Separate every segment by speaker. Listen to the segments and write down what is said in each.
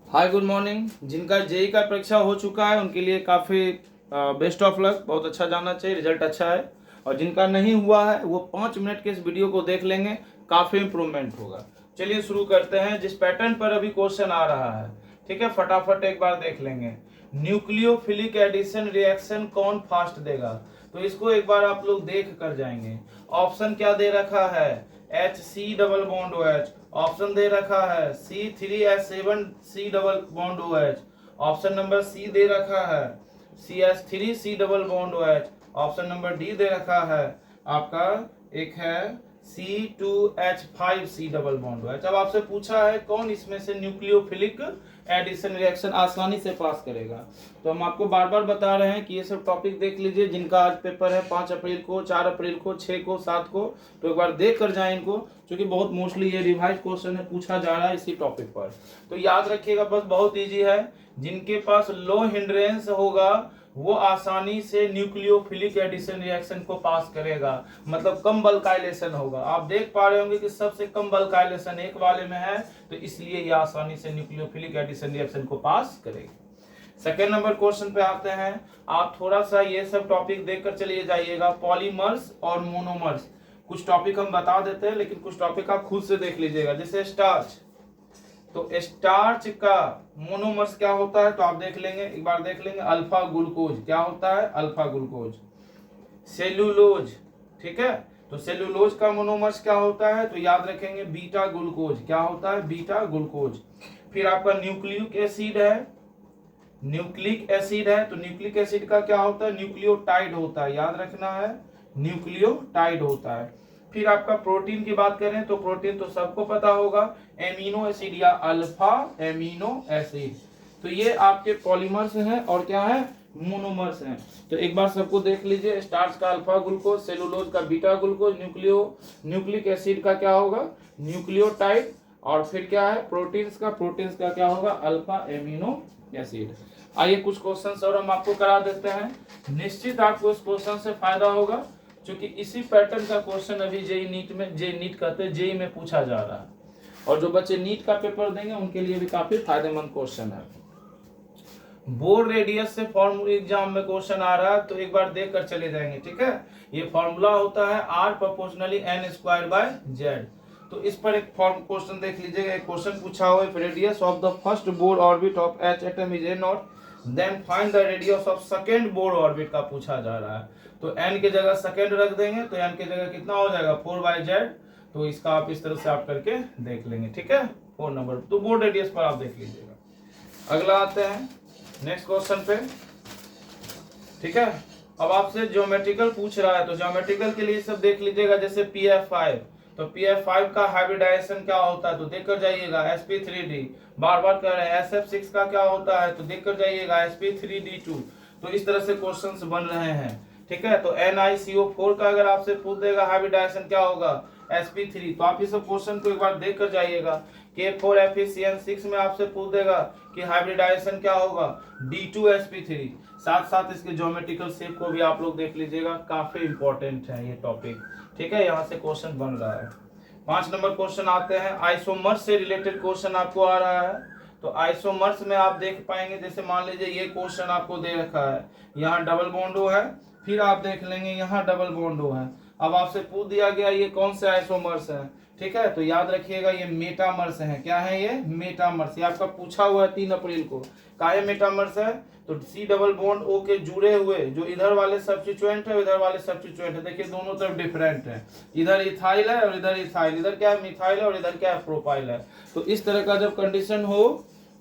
Speaker 1: Hi good morning. जिनका JEE का परीक्षा हो चुका है उनके लिए काफ़ी बेस्ट ऑफ लक, बहुत अच्छा जाना चाहिए, रिजल्ट अच्छा है। और जिनका नहीं हुआ है वो 5 मिनट के इस वीडियो को देख लेंगे, काफ़ी इम्प्रूवमेंट होगा। चलिए शुरू करते हैं। जिस पैटर्न पर अभी क्वेश्चन आ रहा है, ठीक है, फटाफट एक बार देख लेंगे। न्यूक्लियोफिलिक एडिशन रिएक्शन कौन फास्ट देगा, तो इसको एक बार आप लोग देख कर जाएंगे। ऑप्शन क्या दे रखा है, H C double bond OH। Option दे रखा है C3H7 C double bond OH। Option number C दे रखा है CH3 C double bond OH। Option number D दे रखा है आपका, एक है C2H5 C double bond OH। अब आपसे पूछा है कौन इसमें से न्यूक्लियोफिलिक एडिशन रिएक्शन आसानी से पास करेगा। तो हम आपको बार बार बता रहे हैं कि ये सब टॉपिक देख लीजिए। जिनका आज पेपर है 5 अप्रैल को, 4 अप्रैल को, 6 को, 7 को, तो एक बार देख कर जाएं इनको, क्योंकि बहुत मोस्टली ये रिवाइज क्वेश्चन है, पूछा जा रहा है इसी टॉपिक पर। तो याद रखिएगा, बस बहुत ईजी है। जिनके पास लो हिंड्रेंस होगा वो आसानी से न्यूक्लियोफिलिक एडिशन रिएक्शन को पास करेगा, मतलब कम बल्काइलेशन होगा। आप देख पा रहे होंगे कि सबसे कम बल्काइलेशन एक वाले में है, तो इसलिए ये आसानी से न्यूक्लियोफिलिक एडिशन रिएक्शन को पास करेगा। सेकेंड नंबर क्वेश्चन पे आते हैं। आप थोड़ा सा ये सब टॉपिक देखकर चलिए जाइएगा, पॉलीमर्स और मोनोमर्स। कुछ टॉपिक हम बता देते हैं, लेकिन कुछ टॉपिक आप खुद से देख लीजिएगा। जैसे स्टार्च, तो स्टार्च का मोनोमर्स क्या होता है, तो आप देख लेंगे, एक बार देख लेंगे। अल्फा ग्लूकोज क्या होता है, अल्फा ग्लूकोज। सेलुलोज, ठीक है, तो सेलुलोज का मोनोमर्स क्या होता है, तो याद रखेंगे बीटा ग्लूकोज। क्या होता है, बीटा ग्लूकोज। फिर आपका न्यूक्लिक एसिड है, न्यूक्लिक एसिड है, तो न्यूक्लिक एसिड का क्या होता है, न्यूक्लियोटाइड होता है, याद रखना है, न्यूक्लियोटाइड होता है। फिर आपका प्रोटीन की बात करें तो प्रोटीन तो सबको पता होगा, एमिनो एसिड या अल्फा एमिनो एसिड। तो ये आपके पॉलीमर्स हैं और क्या है, मोनोमर्स हैं। तो एक बार सबको देख लीजिए। स्टार्च का अल्फा ग्लूकोज, सेलुलोज का बीटा ग्लूकोज, न्यूक्लिक एसिड का क्या होगा, न्यूक्लियोटाइड, और फिर क्या है प्रोटीन्स का क्या होगा, अल्फा एमिनो एसिड। आइए कुछ क्वेश्चंस और हम आपको करा देते हैं। निश्चित आपको इस क्वेश्चन से फायदा होगा, क्योंकि इसी पैटर्न का क्वेश्चन अभी जेई नीट में, जेई नीट कहते हैं, जेई में पूछा जा रहा है। और जो बच्चे नीट का पेपर देंगे उनके लिए भी काफी फायदेमंद क्वेश्चन है। बोर्ड रेडियस से फॉर्मूला एग्जाम में क्वेश्चन आ रहा है, तो एक बार देख कर चले जाएंगे, ठीक है। ये फॉर्मूला होता है R प्रोपोर्शनली n²/z। तो इस पर एक फॉर्म क्वेश्चन देख लीजिएगा। एक क्वेश्चन पूछा हुआ है, radius of the first Bohr orbit of H atom is a0, then find the radius of second Bohr orbit का पूछा जा रहा है। तो n की जगह सेकंड रख देंगे, तो n की जगह कितना हो जाएगा, 4/z। तो इसका आप इस तरह से आप करके देख लेंगे, ठीक है। 4 नंबर तो बोर्ड रेडियस पर आप देख लीजिएगा। अगला आते हैं नेक्स्ट क्वेश्चन पे, ठीक है। अब आपसे ज्योमेट्रिकल पूछ रहा है, तो ज्योमेट्रिकल के लिए सब देख लीजिएगा। जैसे PF5, तो PF5 का हाइब्रिडाइजेशन क्या होता है, तो देख कर जाइएगा, sp3d। बार बार कह रहे हैं SF6 का क्या होता है, तो देख कर जाइएगा, sp3d2। तो इस तरह से क्वेश्चंस बन रहे हैं, ठीक है। तो NiCO4 का अगर आपसे पूछ देगा हाइब्रिडाइजेशन क्या होगा, sp3। तो आप इस क्वेश्चन को एक बार देख कर जाइएगा। K4FeCN6 में आपसे पूछ देगा कि हाइब्रिडाइजेशन क्या होगा, D2sp3। साथ साथ इसके ज्योमेट्रिकल शेप को भी आप लोग देख लीजिएगा, काफी इंपॉर्टेंट है ये टॉपिक, ठीक है। यहाँ से क्वेश्चन बन रहा है। 5 नंबर क्वेश्चन आते हैं। आइसोमर्स से रिलेटेड क्वेश्चन आपको आ रहा है। तो आइसोमर्स में आप देख पाएंगे, जैसे मान लीजिए ये क्वेश्चन आपको दे रखा है, यहाँ डबल बॉन्डो है, फिर आप देख लेंगे यहाँ डबल बॉन्डो है। अब आपसे पूछ दिया गया ये कौन से आइसोमर्स है, ठीक है। तो याद रखिएगा ये मेटामर्स है। क्या है ये, मेटामर्स। ये आपका पूछा हुआ है 3 अप्रैल को, काहे मेटामर्स है, तो सी डबल बॉन्ड ओ के जुड़े हुए जो इधर वाले सब्स्टिट्यूएंट है, इधर वाले सब्स्टिट्यूएंट है, देखिए दोनों तरफ डिफरेंट है। इधर इथाइल है और इधर इथाइल, इधर क्या है मिथाइल है और इधर क्या है प्रोपाइल है। तो इस तरह का जब कंडीशन हो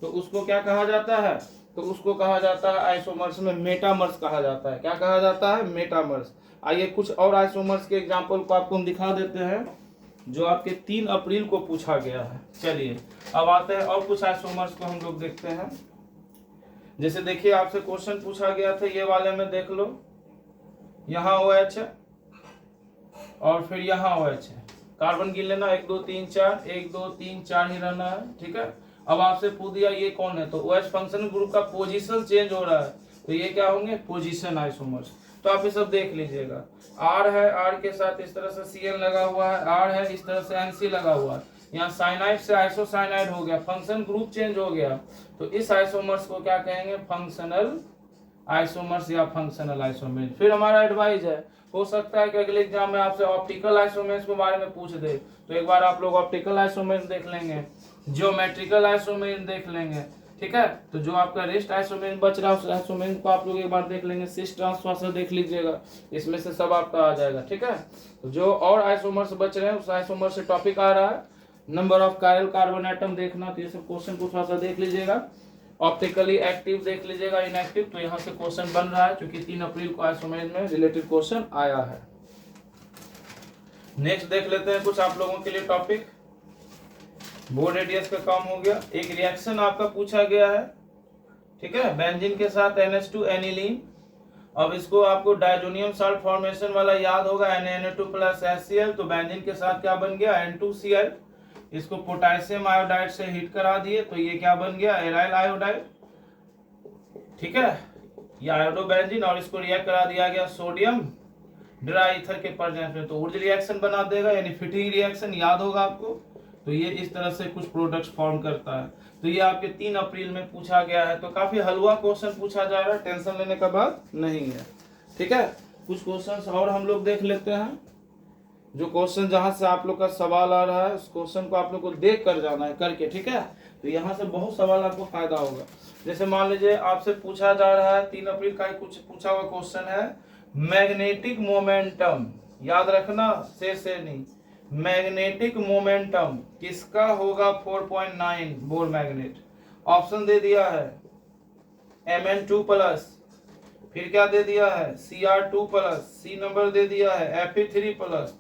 Speaker 1: तो उसको क्या कहा जाता है, तो उसको कहा जाता है आइसोमर्स में मेटामर्स कहा जाता है। क्या कहा जाता है, मेटामर्स। आइए कुछ और आइसोमर्स के एग्जाम्पल को आपको हम दिखा देते हैं, जो आपके 3 अप्रैल को पूछा गया है। चलिए अब आते हैं और कुछ आइसोमर्स को हम लोग देखते हैं। जैसे देखिए आपसे क्वेश्चन पूछा गया था, ये वाले में देख लो, यहाँ OH है और फिर यहाँ OH है। कार्बन गिन लेना, 1 2 3 4, 1 2 3 4 ही रहना है, ठीक है। अब आपसे पूछ दिया ये कौन है, तो OH फंक्शन ग्रुप का पोजीशन चेंज हो रहा है, तो ये क्या होंगे, पोजीशन आइसोमर्स। तो आप ये सब देख लीजिएगा। R है, R के साथ इस तरह से Cl लगा हुआ है, R है, इस तरह से NC लगा हुआ है। यहाँ साइनाइड से आइसोसाइनाइड हो गया, फंक्शन ग्रुप चेंज हो गया, तो इस आइसोमर्स को क्या कहेंगे, फंक्शनल आइसोमर्स या फंक्शनल आइसोमर्स। फिर हमारा एडवाइस है, हो सकता है कि अगले एग्जाम में आपसे ऑप्टिकल आइसोमर्स के बारे में पूछ दे, तो एक बार आप लोग ऑप्टिकल आइसोमर्स देख लेंगे, जियोमेट्रिकल आइसोमर्स देख लेंगे, ठीक है। तो जो आपका रेस्ट आइसोमर्स बच रहा है उस आइसोमर्स को आप लोग एक बार देख लेंगे, सिस ट्रांसवर्सल देख लीजिएगा, इसमें से सब आपका आ जाएगा, ठीक है। तो जो और आइसोमर्स बच रहे हैं उस आइसोमर से टॉपिक आ रहा है, number of chiral carbon atom देखना, तो ये सब क्वेश्चन को थोड़ा सा देख लीजिएगा। ऑप्टिकली एक्टिव देख लीजिएगा, इनएक्टिव, तो यहाँ से क्वेश्चन बन रहा है क्योंकि 3 अप्रैल को आइसोमर्स में रिलेटेड क्वेश्चन आया है। नेक्स्ट देख लेते हैं कुछ आप लोगों के लिए टॉपिक, बोर्ड रेडियस का काम हो गया। एक रिएक्शन आपका पूछा गया है, ठीक है, बेंजीन के साथ NH2 एनिलीन। अब इसको आपको डायजोनियम साल्ट फॉर्मेशन वाला याद होगा, NaNO2 प्लस HCl, तो बेंजीन के साथ क्या बन गया, N2Cl। इसको पोटेशियम आयोडाइड से हीट करा दिए तो ये क्या बन गया, एराइल आयोडाइड, ठीक है, ये आयोडोबेंजीन, और इसको रिएक्ट करा दिया गया सोडियम ड्राई ईथर के प्रेजेंस में, तो वुड रिएक्शन बना देगा, यानी फिटिंग रिएक्शन, याद होगा आपको। तो ये इस तरह से कुछ प्रोडक्ट्स फॉर्म करता है। तो ये आपके 3 अप्रैल में पूछा गया है, तो काफी हलवा क्वेश्चन पूछा जा रहा है, टेंशन लेने का बात नहीं है, ठीक है। कुछ क्वेश्चंस और हम लोग देख लेते हैं, जो क्वेश्चन जहां से आप लोग का सवाल आ रहा है उस क्वेश्चन को आप लोग को देख कर जाना है करके, ठीक है। तो यहाँ से बहुत सवाल आपको फायदा होगा। जैसे मान लीजिए आपसे पूछा जा रहा है 3 अप्रैल का कुछ पूछा हुआ क्वेश्चन है, मैग्नेटिक मोमेंटम, याद रखना से नहीं, मैग्नेटिक मोमेंटम किसका होगा 4.9 बोर मैग्नेट। ऑप्शन दे दिया है Mn2 प्लस, फिर क्या दे दिया है Cr2 प्लस, सी नंबर दे दिया है Fe3 प्लस,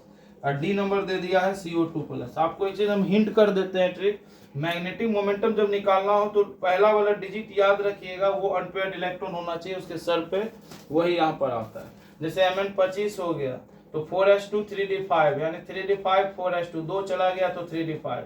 Speaker 1: और डी नंबर दे दिया है CO2 प्लस। आपको एक चीज हम हिंट कर देते हैं ट्रिक, मैग्नेटिक मोमेंटम जब निकालना हो तो पहला वाला डिजिट याद रखिएगा, वो अनपेयर्ड इलेक्ट्रॉन होना चाहिए उसके सर पे, वही यहाँ पर आता है। जैसे Mn25 हो गया तो 4s2 3d5, यानी 3d5 4s2, 2 चला गया तो 3d5।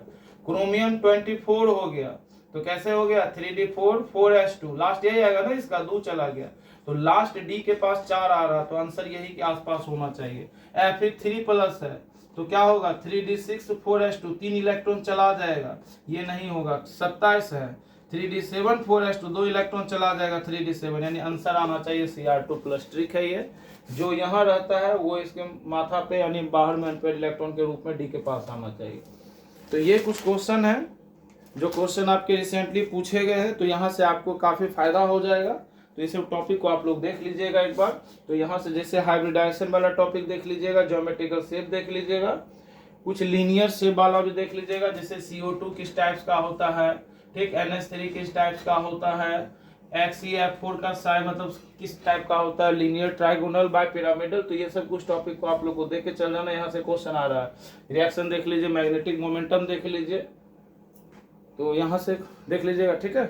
Speaker 1: क्रोमियम 24 हो गया तो कैसे हो गया 3d4 4s2, लास्ट यही आएगा ना, इसका 2 चला गया तो लास्ट डी के पास 4 आ रहा, तो आंसर यही के आसपास होना चाहिए। Fe3 प्लस है तो क्या होगा 3d6 4s2, 3 इलेक्ट्रॉन चला जाएगा, ये नहीं होगा। 27 है 3d7 4s2, 2 इलेक्ट्रॉन चला जाएगा 3d7, यानी आंसर आना चाहिए Cr2 प्लस। ट्रिक है ये, जो यहाँ रहता है वो इसके माथा पे यानी बाहर में अनपेयर्ड इलेक्ट्रॉन के रूप में डी के पास आना चाहिए। तो ये कुछ क्वेश्चन है जो क्वेश्चन आपके रिसेंटली पूछे गए हैं, तो यहाँ से आपको काफी फायदा हो जाएगा। तो इस टॉपिक को आप लोग देख लीजिएगा एक बार। तो यहाँ से जैसे हाइब्रिडाइजेशन वाला टॉपिक देख लीजिएगा, ज्योमेट्रिकल शेप देख लीजिएगा, कुछ लीनियर शेप वाला भी देख लीजिएगा, जैसे CO2 किस टाइप्स का होता है, ठीक, NH3 किस टाइप्स का होता है, XeF4 का साइज मतलब किस टाइप का होता है, लीनियर, ट्राइगोनल, बाय पिरामिडल। तो ये सब कुछ टॉपिक को आप लोग को देख के चल जाना, यहाँ से क्वेश्चन आ रहा है। रिएक्शन देख लीजिए, मैग्नेटिक मोमेंटम देख लीजिए, तो यहाँ से देख लीजिएगा, ठीक है।